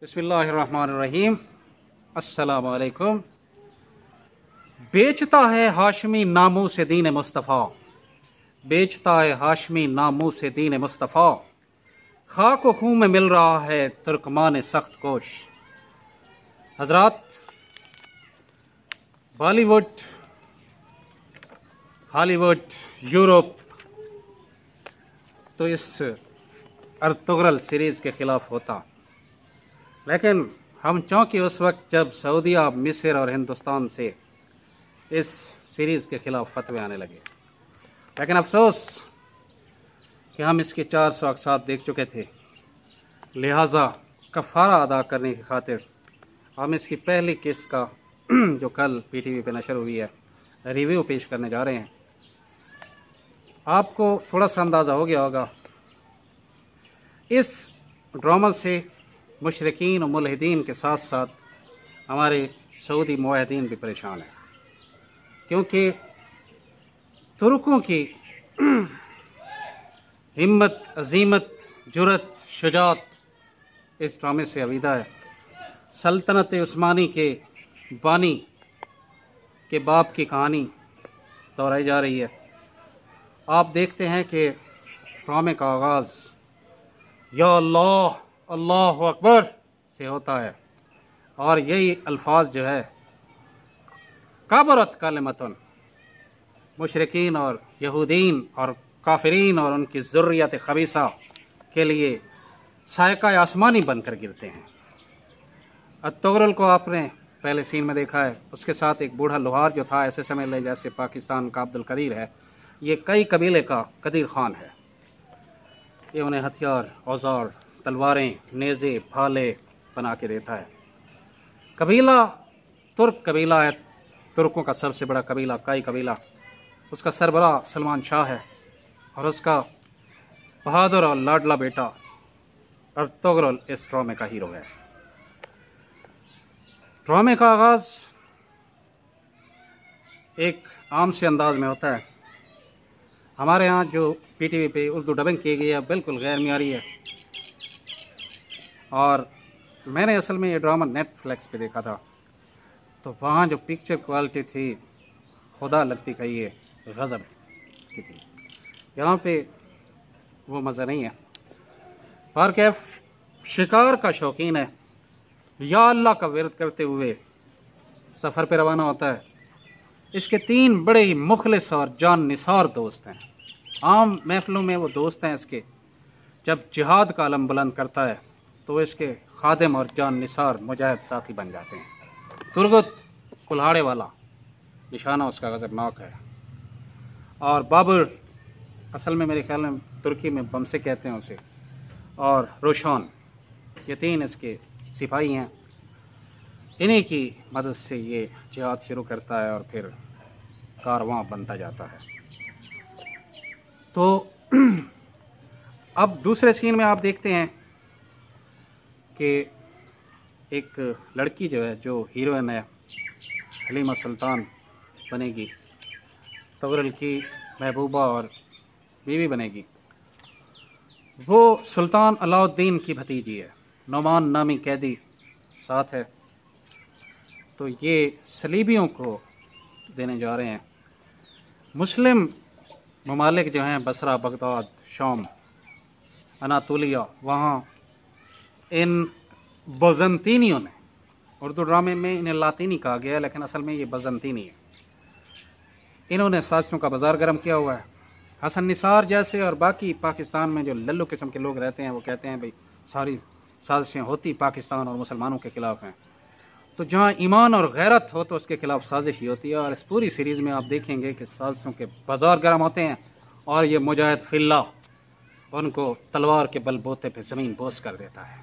بسم اللہ الرحمن الرحیم۔ السلام علیکم۔ بیچتا ہے ہاشمی ناموس دین مصطفیٰ، بیچتا ہے ہاشمی ناموس دین مصطفیٰ، خاک و خون میں مل رہا ہے ترکمان سخت کوش۔ حضرات، بالی ووڈ، ہالی ووڈ، یورپ تو اس ارطغرل سیریز کے خلاف ہوتا، لیکن ہم چونکہ اس وقت جب سعودیہ، مصر اور ہندوستان سے اس سیریز کے خلاف فتوے آنے لگے، لیکن افسوس کہ ہم اس کے 400 اقساط دیکھ چکے تھے، لہذا کفارہ ادا کرنے کی خاطر ہم اس کی پہلی قسط کا جو کل پی ٹی وی پہ نشر ہوئی ہے ریویو پیش کرنے جا رہے ہیں۔ آپ کو تھوڑا سا اندازہ ہو گیا ہوگا، اس ڈرامہ سے مشرکین و ملحدین کے ساتھ ساتھ ہمارے سعودی موحدین بھی پریشان ہیں، کیونکہ ترکوں کی ہمت، عزیمت، جرأت، شجاعت اس ڈرامے سے عویدہ ہے۔ سلطنت عثمانی کے بانی کے باپ کی کہانی دہرائی جا رہی ہے۔ آپ دیکھتے ہیں کہ ڈرامے کا آغاز یا اللہ، اللہ اکبر سے ہوتا ہے، اور یہی الفاظ جو ہے کبرت کلمتن، مشرکین اور یہودین اور کافرین اور ان کی ذریت خبیثہ کے لیے صاعقہ آسمانی بن کر گرتے ہیں۔ ارطغرل کو آپ نے پہلے سین میں دیکھا ہے، اس کے ساتھ ایک بوڑھا لوہار جو تھا، ایسے سمجھ لے جیسے پاکستان کا عبد القدیر ہے، یہ کئی قبیلے کا قدیر خان ہے۔ یہ انہیں ہتھیار، اوزار، تلواریں، نیزے، بھالے بنا کے دیتا ہے۔ قبیلہ ترک قبیلہ ہے، ترکوں کا سب سے بڑا قبیلہ کائی قبیلہ، اس کا سربراہ سلمان شاہ ہے، اور اس کا بہادر اور لاڈلا بیٹا ارطغرل اس ڈرامے کا ہیرو ہے۔ ڈرامے کا آغاز ایک عام سے انداز میں ہوتا ہے۔ ہمارے ہاں جو پی ٹی وی پہ اردو ڈبنگ کی گئی ہے بالکل غیر معیاری ہے، اور میں نے اصل میں یہ ڈرامہ نیٹ فلیکس پہ دیکھا تھا، تو وہاں جو پکچر کوالٹی تھی خدا لگتی کہ یہ غضب کی تھی، یہاں پہ وہ مزہ نہیں ہے۔ پارکیف شکار کا شوقین ہے، یا اللہ کا ورد کرتے ہوئے سفر پہ روانہ ہوتا ہے۔ اس کے 3 بڑے ہی مخلص اور جان نثار دوست ہیں۔ عام محفلوں میں وہ دوست ہیں اس کے، جب جہاد کا علم بلند کرتا ہے تو اس کے خادم اور جان نثار مجاہد ساتھی بن جاتے ہیں۔ ترگت کلہاڑے والا نشانہ اس کا غضبناک ہے، اور بابر، اصل میں میرے خیال میں ترکی میں بمسے کہتے ہیں اسے، اور روشان، یہ 3 اس کے سپاہی ہیں۔ انہی کی مدد سے یہ جہاد شروع کرتا ہے اور پھر کارواں بنتا جاتا ہے۔ تو اب دوسرے سین میں آپ دیکھتے ہیں کہ ایک لڑکی جو ہے، جو ہیروئن ہے، حلیمہ سلطان بنے گی، ارطغرل کی محبوبہ اور بیوی بنے گی، وہ سلطان علاء الدین کی بھتیجی ہے، نعمان نامی قیدی ساتھ ہے۔ تو یہ صلیبیوں کو دینے جا رہے ہیں۔ مسلم ممالک جو ہیں، بصرہ، بغداد، شام، اناطولیہ، وہاں ان بزنطینیوں نے، اردو ڈرامے میں انہیں لاطینی کہا گیا ہے لیکن اصل میں یہ بزنطینی ہے، انہوں نے سازشوں کا بازار گرم کیا ہوا ہے۔ حسن نثار جیسے اور باقی پاکستان میں جو للو قسم کے لوگ رہتے ہیں، وہ کہتے ہیں بھئی ساری سازشیں ہوتی پاکستان اور مسلمانوں کے خلاف ہیں، تو جہاں ایمان اور غیرت ہو تو اس کے خلاف سازش ہی ہوتی ہے، اور اس پوری سیریز میں آپ دیکھیں گے کہ سازشوں کے بازار گرم ہوتے ہیں، اور یہ مجاہد فی اللہ ان کو تلوار کے بل بوتے پہ زمین بوس کر دیتا ہے۔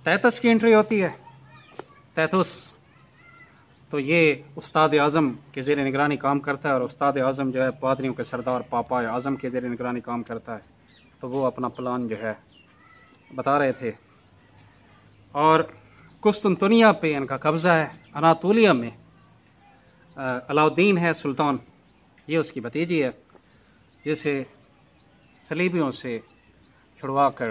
تیتس کی انٹری ہوتی ہے۔ تیتس تو یہ استاد اعظم کے زیر نگرانی کام کرتا ہے، اور استاد اعظم جو ہے پادریوں کے سردار پاپا اعظم کے زیر نگرانی کام کرتا ہے، تو وہ اپنا پلان جو ہے بتا رہے تھے، اور قسطنطنیہ پہ ان کا قبضہ ہے۔ اناطولیہ میں علاء الدین ہے سلطان، یہ اس کی بھتیجی ہے، جسے صلیبیوں سے چھڑوا کر